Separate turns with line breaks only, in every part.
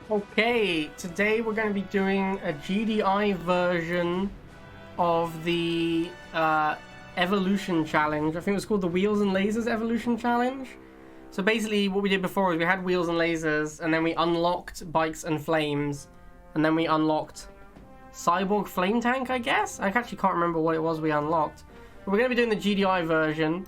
Okay, today we're going to be doing a GDI version of the Evolution Challenge. I think it was called the Wheels and Lasers Evolution Challenge. So basically what we did before is we had wheels and lasers, and then we unlocked bikes and flames, and then we unlocked Cyborg Flame Tank, I guess? I actually can't remember what it was we unlocked. But we're going to be doing the GDI version.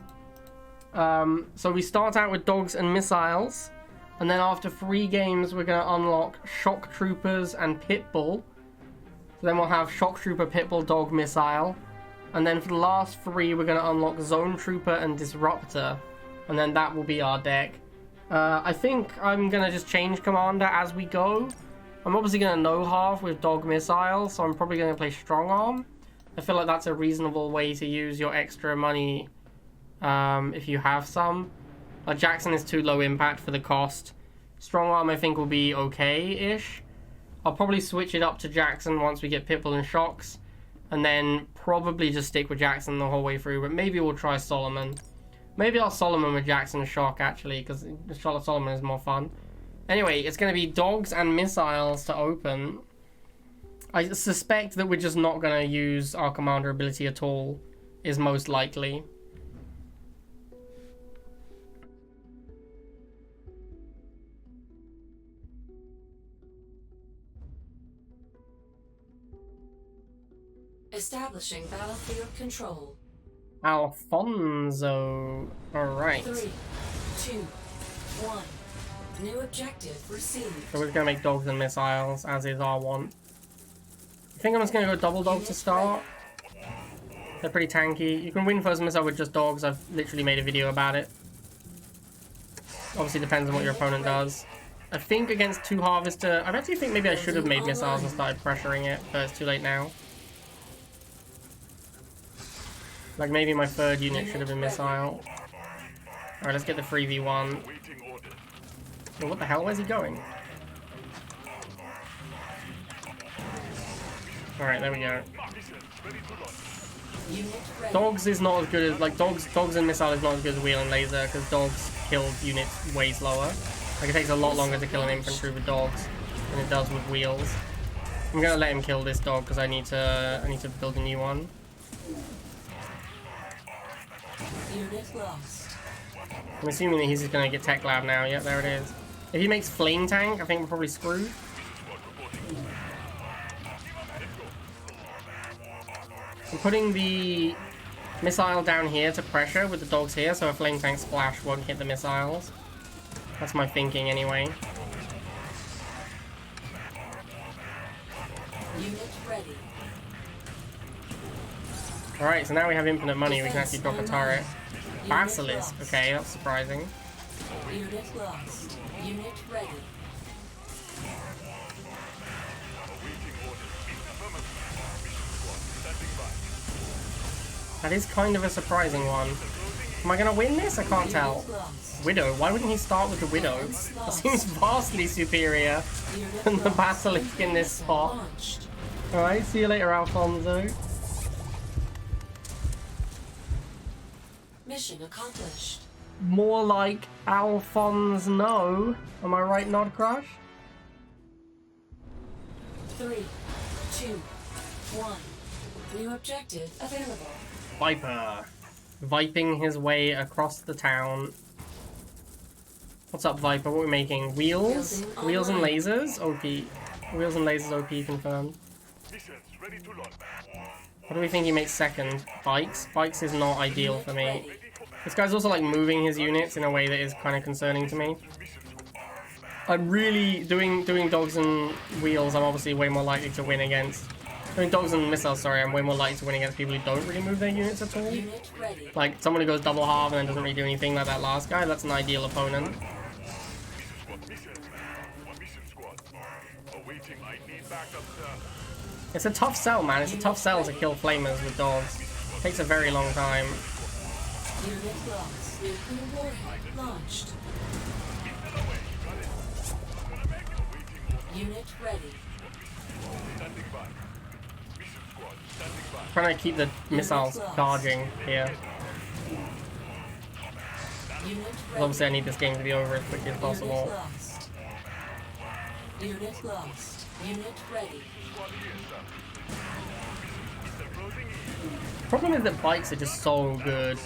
So we start out with Dogs and Missiles. And then after 3 games, we're going to unlock Shock Troopers and Pitbull. So then we'll have Shock Trooper, Pitbull, Dog, Missile. And then for the last 3, we're going to unlock Zone Trooper and Disruptor. And then that will be our deck. I think I'm going to just change Commander as we go. I'm obviously going to know half with Dog, Missile, so I'm probably going to play Strong Arm. I feel like that's a reasonable way to use your extra money if you have some. Jackson is too low impact for the cost. Strong Arm I think will be okay-ish. I'll probably switch it up to Jackson once we get Pitbull and Shocks. And then probably just stick with Jackson the whole way through. But maybe we'll try Solomon. Maybe I'll Solomon with Jackson and Shock actually, because Charlotte Solomon is more fun. Anyway, it's going to be Dogs and Missiles to open. I suspect that we're just not going to use our Commander ability at all, is most likely.
Establishing battlefield control.
Alfonso. Alright.
3, 2, 1. New objective received.
So we're going to make Dogs and Missiles, as is our want. I think I'm just going to go double Dog to start. They're pretty tanky. You can win first missile with just Dogs. I've literally made a video about it. Obviously depends on what your opponent does. I think against 2 Harvester, I actually think maybe I should have made missiles and started pressuring it, but it's too late now. Like maybe my 3rd unit should have been missile. Alright, let's get the 3v1. Oh, what the hell? Where's he going? Alright, there we go. Dogs is not as good as, like, Dogs and Missile is not as good as Wheel and Laser, because Dogs kill units way slower. Like, it takes a lot longer to kill an infantry with Dogs than it does with Wheels. I'm gonna let him kill this dog, because I need to build a new one.
Unit lost.
I'm assuming that he's just gonna get Tech Lab now. Yeah, there it is. If he makes Flame Tank, I think we're probably screwed. I'm putting the missile down here to pressure with the dogs here, so a Flame Tank splash won't hit the missiles. That's my thinking anyway.
Unit ready.
Alright, so now we have infinite money, we can actually drop a turret. Basilisk, okay, that's surprising.
Unit lost. Unit ready.
That is kind of a surprising one. Am I gonna win this? I can't tell. Widow, why wouldn't he start with the Widow? That seems vastly superior than the Basilisk in this spot. Alright, see you later, Alfonso.
Mission accomplished.
More like Alphonse no. Am I right, Nod Crush?
3, 2, 1. New objective available.
Viper. Viping his way across the town. What's up, Viper? What are we making? Wheels? Wheels and lasers? OP. Wheels and lasers OP confirmed. What do we think he makes second? Bikes? Bikes is not ideal for me. This guy's also like moving his units in a way that is kind of concerning to me. I'm really doing Dogs and Wheels. I'm obviously way more likely to win against. Doing Dogs and Missiles, sorry, I'm way more likely to win against people who don't really move their units at all. Like someone who goes double half and then doesn't really do anything like that last guy. That's an ideal opponent. It's a tough sell, man. It's a tough sell to kill flamers with dogs. It takes a very long time.
Unit lost. Nuclear warhead launched. Unit ready.
Trying to keep the missiles charging here. Obviously I need this game to be over as quickly as possible.
Unit lost. Unit ready.
Problem is that bikes are just so good.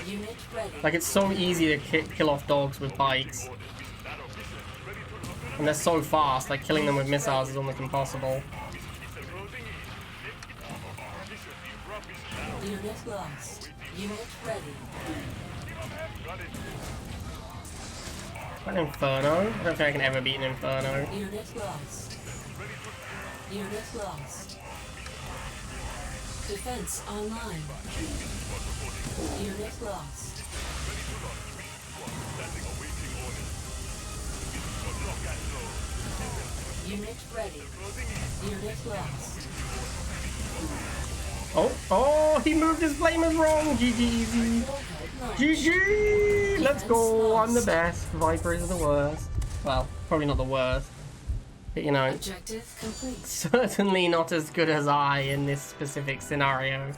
Unit ready.
Like, it's so easy to kill off dogs with bikes. And they're so fast, like killing them with missiles is almost impossible.
Unit lost. Unit ready.
An inferno? I don't think I can ever beat an inferno.
Unit lost. Unit lost. Defense online. Unit lost. Unit ready. Unit lost.
Oh, he moved his flamers wrong. GG easy. GG! Let's go. I'm the best. Viper is the worst. Well, probably not the worst. But you know,
Objective complete.
certainly not as good as I in this specific scenario.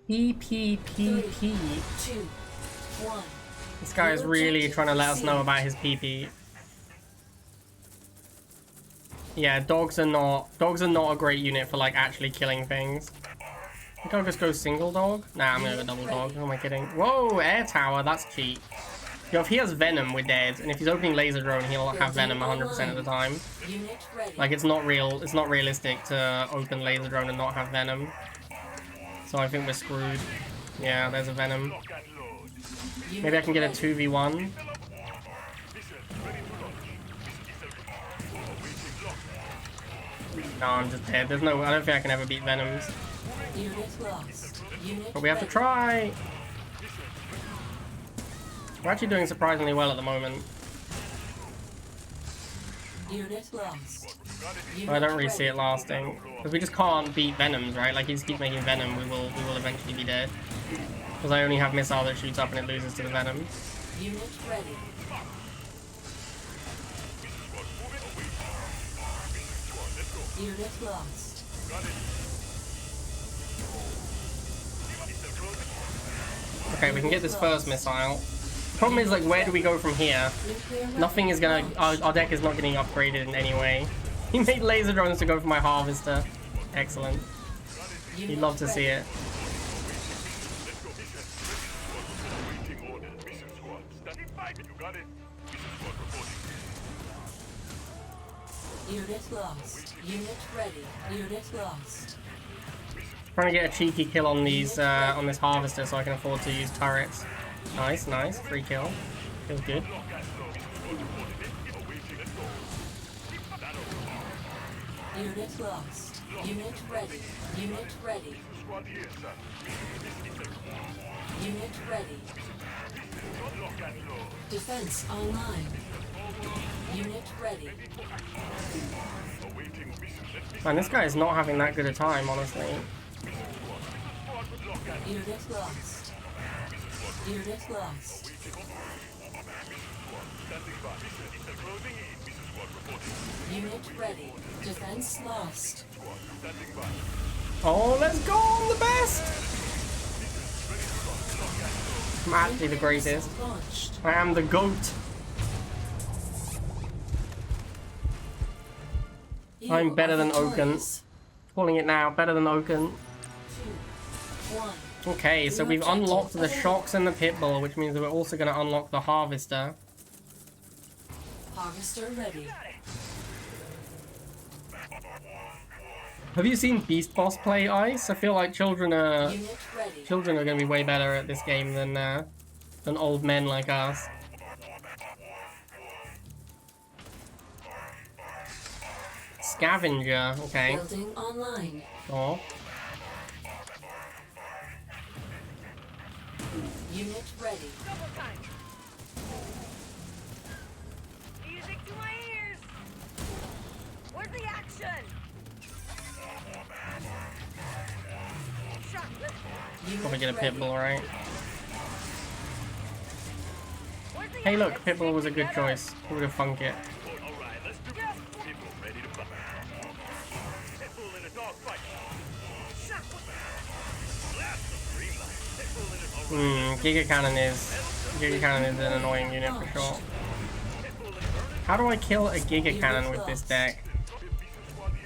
PP.
3, 2, 1.
This guy is really trying to let us know about his PP. Yeah, dogs are not a great unit for like actually killing things. I think I'll just go single dog. Nah, I'm gonna go double dog. Who am I kidding? Whoa, air tower, that's cheap. Yo, if he has venom, we're dead. And if he's opening laser drone, he'll have venom 100% of the time.
Unit ready.
Like, it's not realistic to open laser drone and not have venom. So I think we're screwed. Yeah, there's a venom. Maybe I can get a 2v1. No, I'm just dead. I don't think I can ever beat venoms.
Unit lost. Unit
But we have to
ready.
try. We're actually doing surprisingly well at the moment.
Unit lost.
But I don't really see it lasting. Because we just can't beat venoms, right? Like, he just keeps making venom, we will eventually be dead. Because I only have missile that shoots up and it loses to the venom.
Unit ready. Unit lost.
Okay, we can get this first missile. The problem is, like, where do we go from here?
Nuclear
Nothing is gonna... Our deck is not getting upgraded in any way. He made laser drones to go for my harvester. Excellent. You'd love to see it.
Unit lost. Unit ready. Unit lost.
Trying to get a cheeky kill on these on this harvester so I can afford to use turrets. Nice, nice. Free kill. Feels good.
Unit lost. Unit ready. Unit ready. Unit ready. Defense online. Unit ready.
Man, this guy is not having that good a time, honestly.
Unit lost. Unit lost. Unit ready. Defense lost.
Oh, let's go! I'm the best! I'm actually the greatest.
Launched.
I am the GOAT.
You
I'm better
are
than Oaken.
victorious.
Calling it now, better than Oaken.
2, 1.
Okay, so we've unlocked the shocks and the pitbull, which means that we're also going to unlock the harvester.
Harvester ready.
Have you seen Beast Boss play Ice? I feel like children are
Unit ready.
going to be way better at this game than old men like us. Scavenger, okay.
Building online.
Oh.
Unit ready.
Music to my ears! Where's the action? Shot.
Unit
Probably get a
ready.
pitbull, right?
Where's the
Hey look,
action?
pitbull was a good choice. Who would have funked it? Giga Cannon is an annoying unit for sure. How do I kill a Giga Cannon with this deck?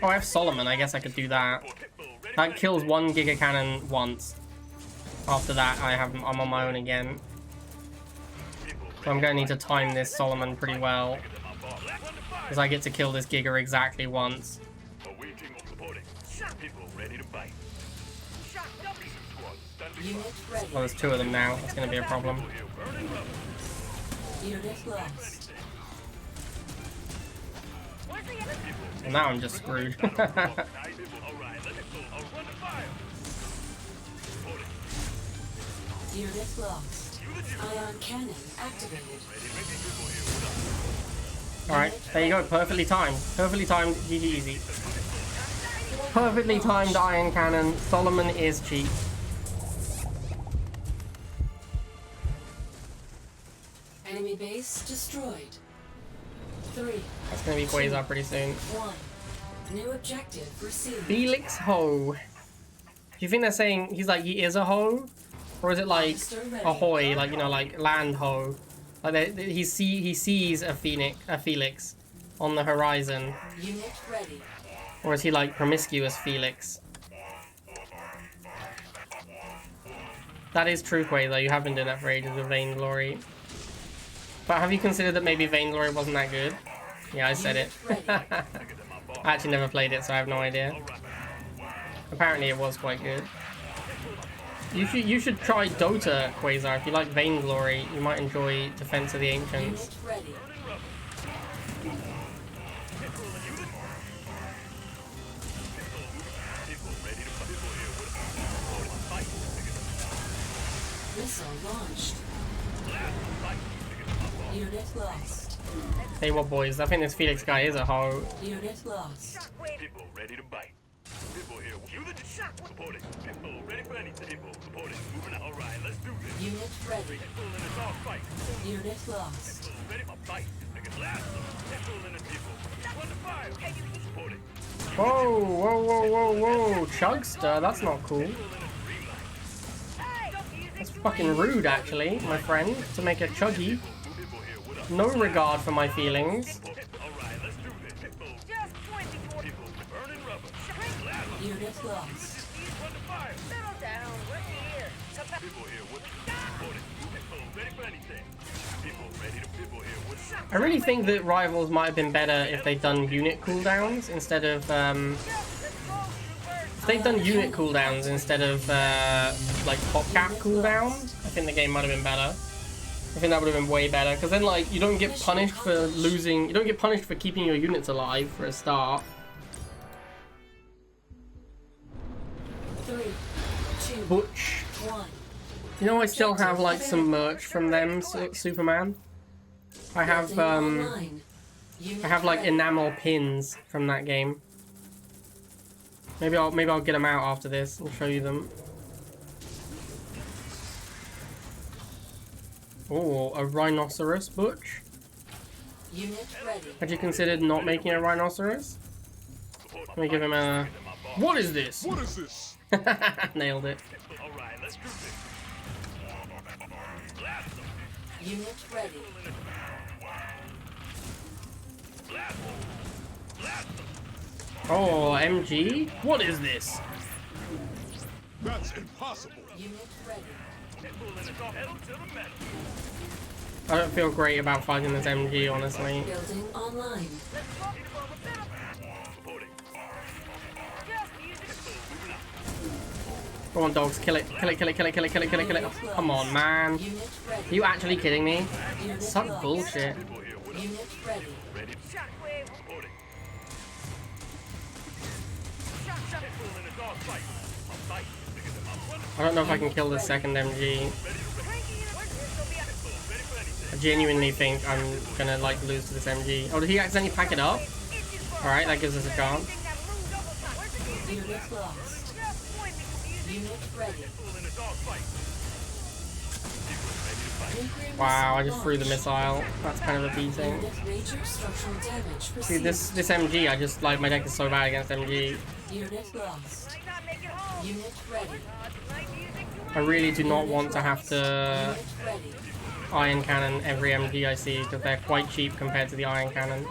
Oh, I have Solomon. I guess I could do that. That kills one Giga Cannon once. After that, I'm on my own again. So I'm going to need to time this Solomon pretty well. Because I get to kill this Giga exactly once. Well, there's two of them now. That's going to be a problem. Well, now I'm just screwed.
Unit lost. Ion cannon activated.
Alright, there you go. Perfectly timed. Perfectly timed. GG easy. Perfectly timed iron cannon. Solomon is cheap.
Enemy base destroyed. 3.
That's gonna be Quasar pretty soon.
1. New objective received.
Felix Ho. Do you think they're saying he's like, he is a hoe? Or is it like a hoy, like, you know, like land ho? Like he sees a Felix on the horizon.
Unit ready.
Or is he like promiscuous Felix? That is true, Quasar. You have been doing that for ages with Vainglory. But have you considered that maybe Vainglory wasn't that good? Yeah, I said it. I actually never played it, so I have no idea. Apparently it was quite good. You should try Dota, Quasar. If you like Vainglory, you might enjoy Defense of the Ancients.
Missile launched. Unit lost.
Hey, what boys? I think this Felix guy is a hoe.
Unit lost.
People ready to bite. People here. You the support it. People ready for anything. People support it. Moving out. All right, let's do this.
Unit ready.
People in a dog fight.
Unit lost.
People ready for fight. Niggas blast them. People in the people. Run the fire. Support it.
Whoa, whoa, whoa, whoa, whoa. Chugster, that's not cool. That's fucking rude, actually, my friend, to make a chuggy. No regard for my feelings.
Unit lost.
Settle down. We're here.
I really think that Rivals might have been better if they'd done unit cooldowns instead of, if they'd done unit cooldowns instead of, like, top cap cooldowns, I think the game might have been better. I think that would have been way better, because then, like, you don't get punished for losing, you don't get punished for keeping your units alive for a start.
3, 2,
Butch.
1.
You know, I still have, like, some merch from them, Superman. I have like enamel pins from that game. Maybe I'll get them out after this and show you them. Oh, a rhinoceros, Butch.
Unit ready.
Had you considered not making a rhinoceros? Let me give him a... What is this?
What is this?
Nailed it.
All right, let's do this.
Unit ready.
Oh, MG? What is this?
That's impossible.
Unit ready.
I don't feel great about fighting this MG, honestly.
Building online.
Go on, dogs, kill it. Kill it, kill it, kill it, kill it, kill it, kill it, kill it. Oh, come on, man.
Unit ready.
Are you actually kidding me?
Unit
Such
lost.
bullshit.
Unit ready.
Shockwave.
I don't know if I can kill the second MG. I genuinely think I'm gonna, like, lose to this MG. Oh, did he accidentally pack it up? Alright, that gives us a chance.
Unit lost. Unit ready.
Wow, I just threw the missile. That's kind of a beating.
Unit major structural damage
See,
received.
this MG, I just, like, my deck is so bad against MG.
Unit lost. Unit ready.
I really do not want to have to...
Unit ready.
iron cannon every MG I see because they're quite cheap compared to the iron cannon.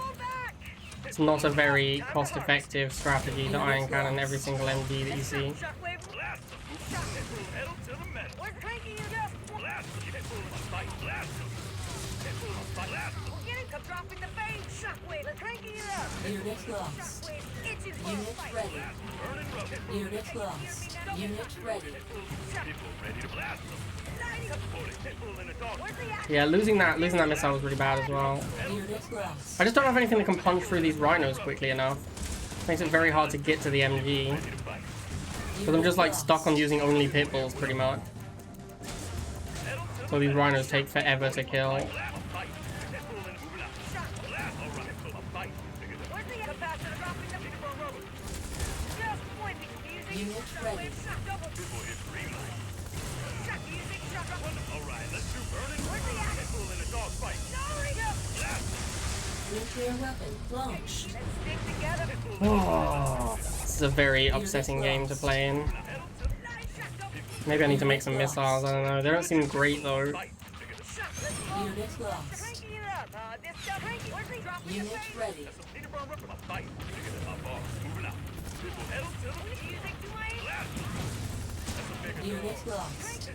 It's not a very cost-effective strategy to iron cannon every single MG that you see.
Unit lost. Unit ready. Unit lost. Unit ready.
Yeah, losing that missile was really bad as well.
Unit lost.
I just don't have anything that can punch through these rhinos quickly enough. Makes it very hard to get to the MG. Because I'm just like stuck on using only pit bulls pretty much. So these rhinos take forever to kill.
Unit ready. Nuclear weapon launched.
Oh, this is a very upsetting game to play in. Maybe I need to make some missiles, I don't know. They don't seem great though.
Unit lost. Unit ready. Unit lost.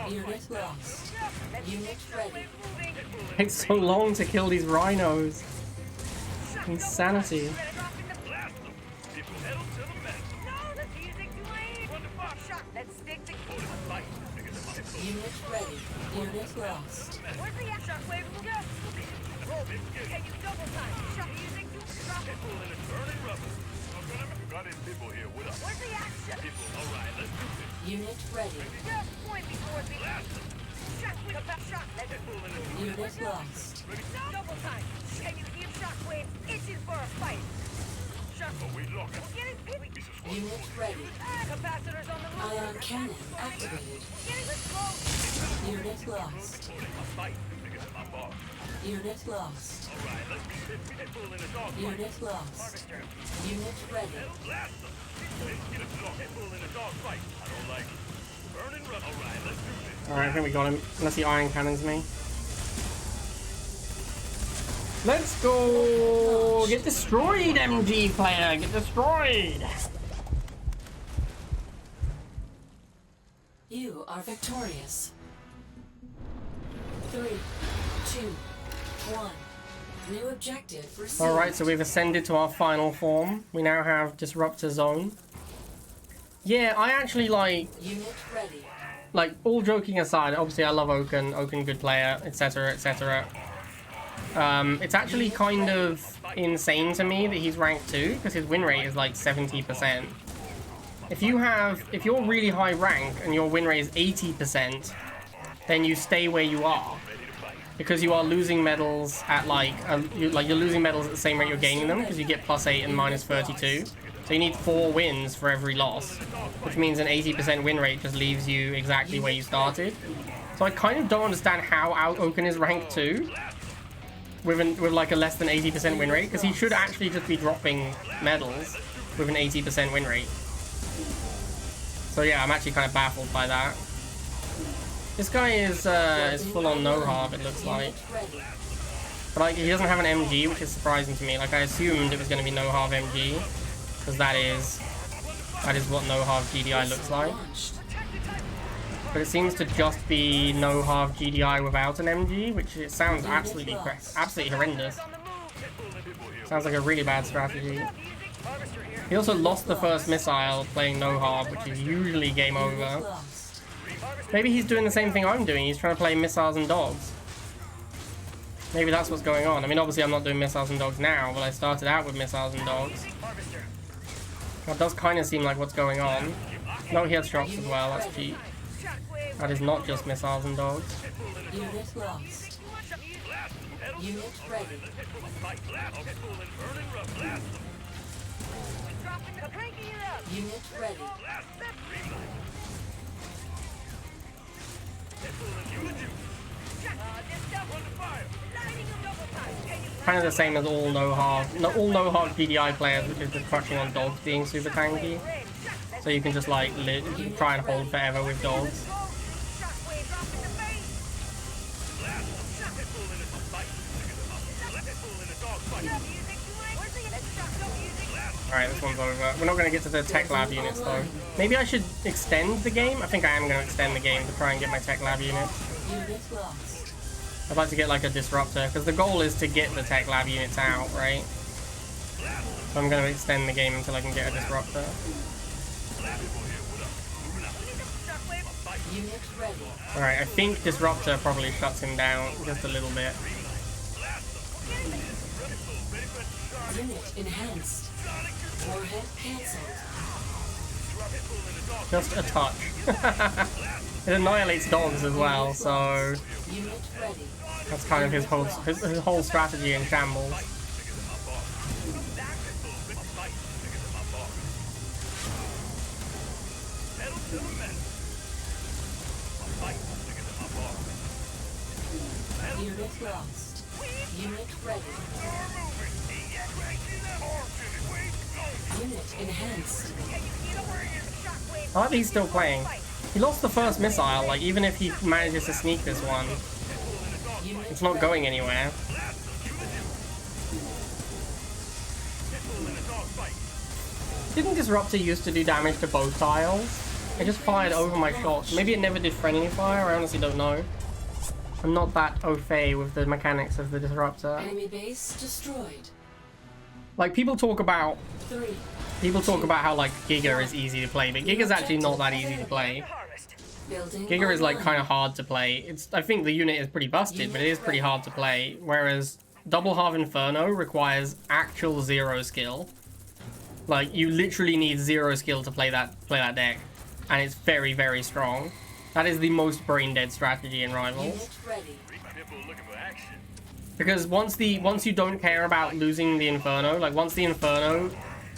Unit lost. Unit ready.
It takes so long to kill these rhinos. Insanity.
Unit ready. Unit lost. Unit ready. Unit lost. Unit ready. Ion cannon activated. Unit lost. Unit lost. Unit lost. Unit ready.
Alright, I think we got him. Unless he iron cannons me. Let's go! Get destroyed, MG player! Get destroyed!
You are victorious. 3, 2, 1. New objective received.
Alright, so we've ascended to our final form. We now have Disruptor Zone. Yeah, I actually
Unit ready.
like, all joking aside, obviously I love Oaken good player, etc, etc. It's actually kind of insane to me that he's rank 2, because his win rate is like 70%. If you're really high rank and your win rate is 80%, then you stay where you are. Because you are losing medals at you're losing medals at the same rate you're gaining them, because you get +8 and -32. So you need 4 wins for every loss, which means an 80% win rate just leaves you exactly where you started. So I kind of don't understand how Oaken is rank 2 with like a less than 80% win rate, because he should actually just be dropping medals with an 80% win rate. So yeah, I'm actually kind of baffled by that. This guy is full on no-harv, it looks like. But like, he doesn't have an MG, which is surprising to me. Like, I assumed it was going to be no-harv MG, because that is what no-harv GDI looks like. But it seems to just be no-harv GDI without an MG, which it sounds absolutely horrendous. Sounds like a really bad strategy. He also lost the first missile playing no-harv, which is usually game over. Maybe he's doing the same thing I'm doing. He's trying to play missiles and dogs. Maybe that's what's going on. I mean, obviously I'm not doing missiles and dogs now, but I started out with missiles and dogs. That does kind of seem like what's going on. No, he has shots as well. That's cheap. That is not just missiles and dogs.
Unit lost. Unit ready. Unit ready.
Kind of the same as all no-harv GDI players, which is just crushing on dogs being super tanky. So you can just like try and hold forever with dogs. Alright, this one's over. We're not going to get to the tech lab units though. Maybe I should extend the game? I think I am going to extend the game to try and get my tech lab units.
Unit lost.
I'd like to get like a disruptor, because the goal is to get the tech lab units out, right? So I'm going to extend the game until I can get a disruptor.
Unit ready.
Alright, I think disruptor probably shuts him down just a little bit.
Unit enhanced. Warhead cancelled.
Just a touch. It annihilates dogs as well, so
Unit ready.
that's kind of his whole strategy in shambles.
Unit lost. Unit ready. Unit enhanced.
I like that he's still playing. He lost the first missile, like even if he manages to sneak this one,
Unit
it's not going anywhere. Didn't Disruptor used to do damage to both tiles? I just fired over my shots. Maybe it never did friendly fire, I honestly don't know. I'm not that au fait with the mechanics of the Disruptor.
Enemy base destroyed.
Like people talk about
3.
how like Giga is easy to play, but Giga's actually not that easy to play.
Building
Giga is like
online.
kind of hard to play. I think the unit is pretty busted, but it is pretty hard to play. Whereas Double Half Inferno requires actual zero skill. Like you literally need zero skill to play that deck, and it's very, very strong. That is the most brain dead strategy in Rivals.
Unit ready.
Because once you don't care about losing the Inferno, like once the Inferno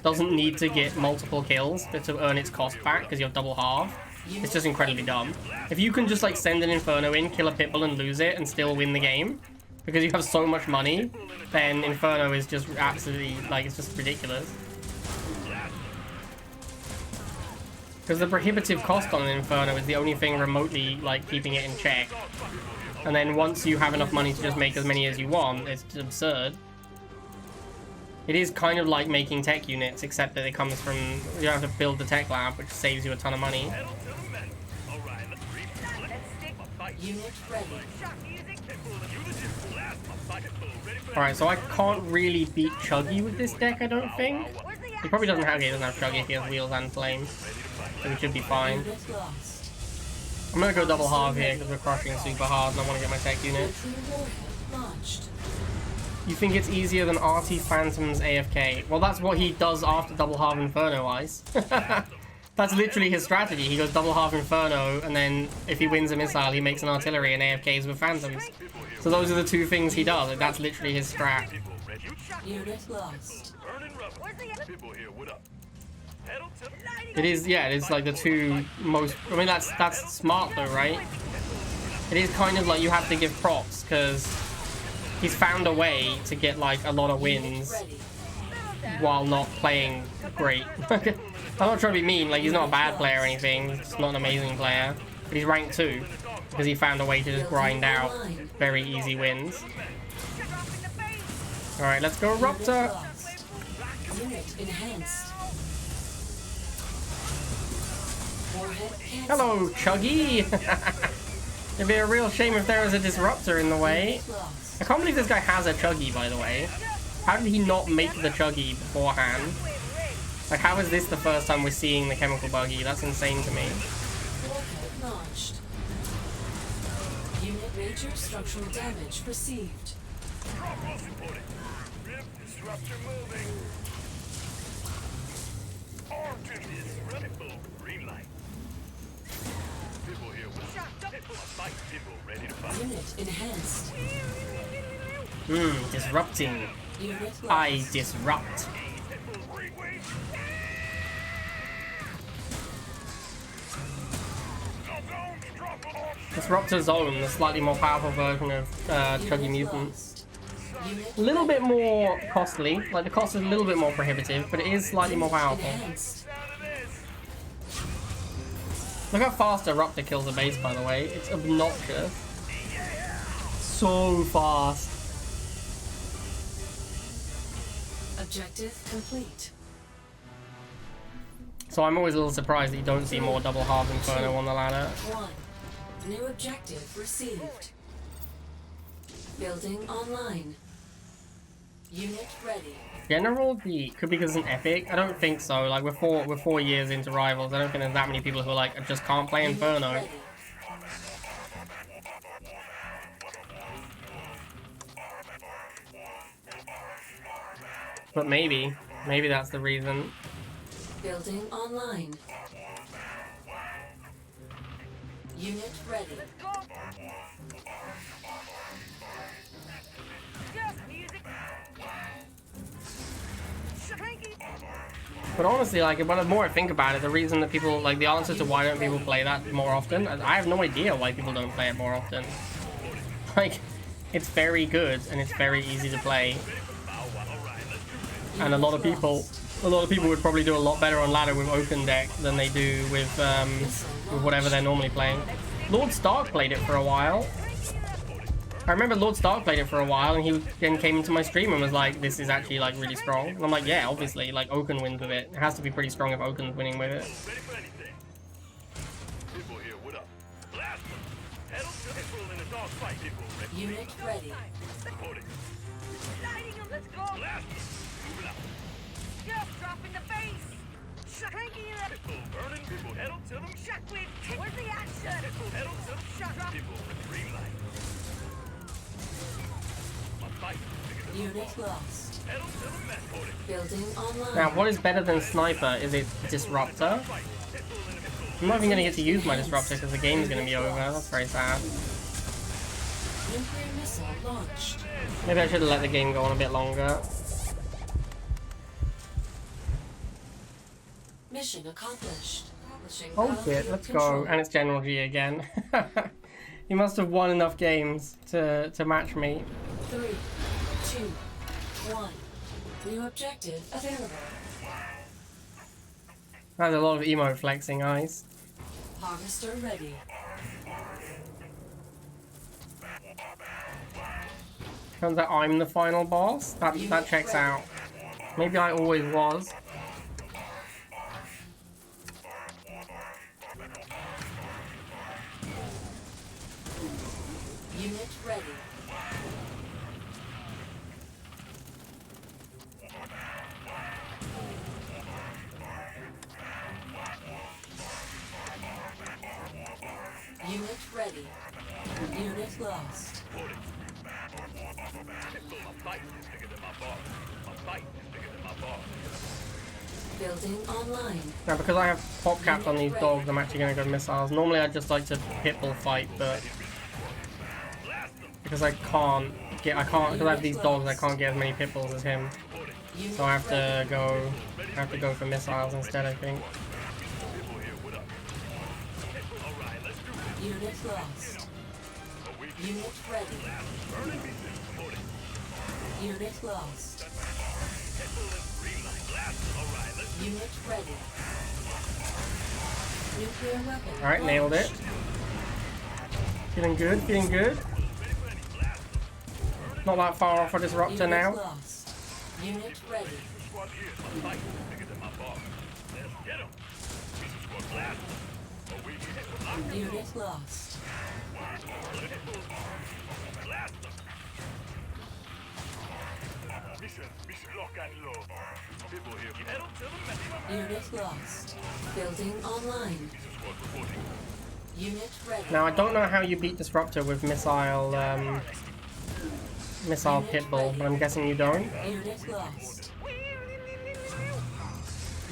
doesn't need to get multiple kills to earn its cost back because you're double half, it's just incredibly dumb. If you can just like send an Inferno in, kill a Pitbull and lose it and still win the game, because you have so much money, then Inferno is just absolutely, like, it's just ridiculous. Because the prohibitive cost on an Inferno is the only thing remotely like keeping it in check. And then once you have enough money to just make as many as you want, it's just absurd. It is kind of like making tech units, except that it comes from, you don't have to build the tech lab, which saves you a ton of money.
Unit ready.
Alright, so I can't really beat Chuggy with this deck, I don't think. He probably doesn't have Chuggy if he has Wheels and Flame. So we should be fine.
Unit lost.
I'm gonna go double half here because we're crushing super hard and I want to get my tech unit.
Nuclear warhead launched.
You think it's easier than RT Phantom's AFK? Well, that's what he does after double half Inferno Ice. That's literally his strategy. He goes double half Inferno, and then if he wins a missile, he makes an artillery and AFKs with Phantoms. So those are the two things he does. Like, that's literally his strat.
Unit lost.
It is, yeah, it is like the two most, I mean, that's smart though, right? It is kind of like you have to give props, because he's found a way to get like a lot of wins
Ready.
while not playing great. I'm not trying to be mean, like he's not a bad player or anything, he's just not an amazing player. But he's ranked 2, because he found a way to just grind out very easy wins. Alright, let's go Ruptor!
Lost. Unit enhanced. Warhead cancelled.
Hello, Chuggy! It'd be a real shame if there was a Disruptor in the way.
Unit lost.
I can't believe this guy has a Chuggy, by the way. How did he not make the Chuggy beforehand? Like, how is this the first time we're seeing the chemical buggy? That's insane to me.
Warhead launched. Unit major structural damage perceived.
Disruptor moving. Armed Disruptor. Green light. People here with Pitbull fight. People ready to fight.
Unit enhanced.
Disrupting.
Unit lost.
I disrupt. Disruptor Zone, the slightly more powerful version of Chuggy Mutant.
Lost. Unit
A little bit more costly, like the cost is a little bit more prohibitive, but it is slightly more powerful.
enhanced.
Look how fast a Ruptor kills a base, by the way. It's obnoxious. So fast.
Objective complete.
So I'm always a little surprised that you don't see more double halves inferno on the ladder.
1. New objective received. Building online. Unit ready.
General D could be because it's an epic. I don't think so. Like we're 4 years into Rivals. I don't think there's that many people who are like I just can't play
Unit
Inferno.
ready.
But maybe that's the reason.
Building online. Unit ready.
Let's go. Just music. Cranky.
But honestly, like, the more I think about it, the reason that people, like, the answer to why don't people play that more often, I have no idea why people don't play it more often. Like, it's very good, and it's very easy to play. And a lot of people would probably do a lot better on ladder with open deck than they do with whatever they're normally playing. Lord Stark played it for a while. I remember Lord Stark played it for a while, and he then came into my stream and was like, this is actually, like, really strong. And I'm like, yeah, obviously, like, Oaken wins with it. It has to be pretty strong if Oaken's winning with it.
Ready for anything. People here, what up? Blast them. Pedal to the in a dog fight, people.
Unit ready.
Reporting.
Lighting 'em. Let's go.
Blast them. Moving out.
Just dropping the base. Cranky it up.
People burning, people pedal to them.
Shockwave. Where's the action?
People pedal to them.
Shut up.
People, green light. My fight is bigger than
Unit lost.
pedal to the man. Reporting.
Building online.
Now, what is better than Sniper? Is it Disruptor? I'm not even going to get to use my Disruptor because the game's going to be over. That's very sad.
Nuclear missile launched.
Maybe I should have let the game go on a bit longer.
Mission accomplished. Publishing
Oh
battlefield
shit, let's
control.
go. And it's General G again. He must have won enough games to match me.
3, 2, 1. New objective available.
That's a lot of emo flexing, eyes.
Harvester ready.
Turns out I'm the final boss. That checks out. Maybe I always was.
Unit ready. Unit ready. Unit lost.
My fight is bigger than my bar. My fight is bigger than my bar.
Building online.
Now, because I have pop caps on these dogs, I'm actually going to go missiles. Normally, I'd just like to pitbull fight, but because I can't, because I have these dogs, I can't get as many pitbulls as him.
Unit
So I have
ready.
to go for missiles instead, I think.
Unit lost. Unit ready. Unit lost. Unit ready. Nuclear weapon.
Alright, nailed it. Feeling good, feeling good. Not that far off for Disruptor
Unit
now.
lost. Unit ready. Unit lost.
Mission lock and load. People here, pedal to the man.
Unit lost. Building online. Unit ready.
Now, I don't know how you beat Disruptor with missile pitbull, but I'm guessing you don't.
Unit lost.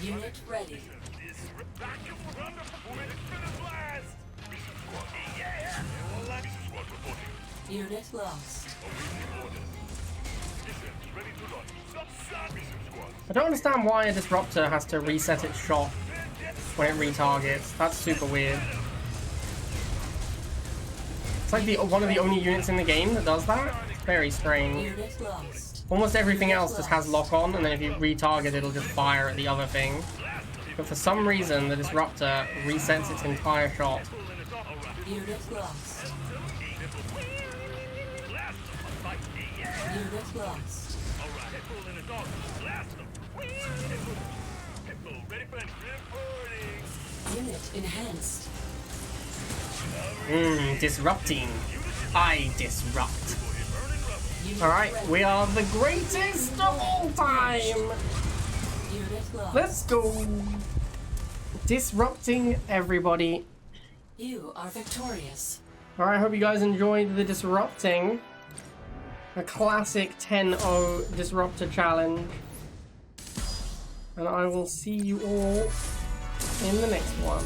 Unit ready. Unit lost.
I don't understand why a Disruptor has to reset its shot when it retargets. That's super weird. It's like one of the only units in the game that does that. It's very strange.
Unit lost.
Almost everything else just has lock on, and then if you retarget, it'll just fire at the other thing. But for some reason, the Disruptor resets its entire shot.
Unit lost. Unit lost.
Depot ready for any. Reporting.
Unit enhanced.
Disrupting. I disrupt.
Unit
Alright,
ready.
we are the greatest of all time!
Unit lost.
Let's go! Disrupting everybody.
You are victorious.
Alright, hope you guys enjoyed the disrupting. A classic 10-0 Disruptor challenge. And I will see you all in the next one.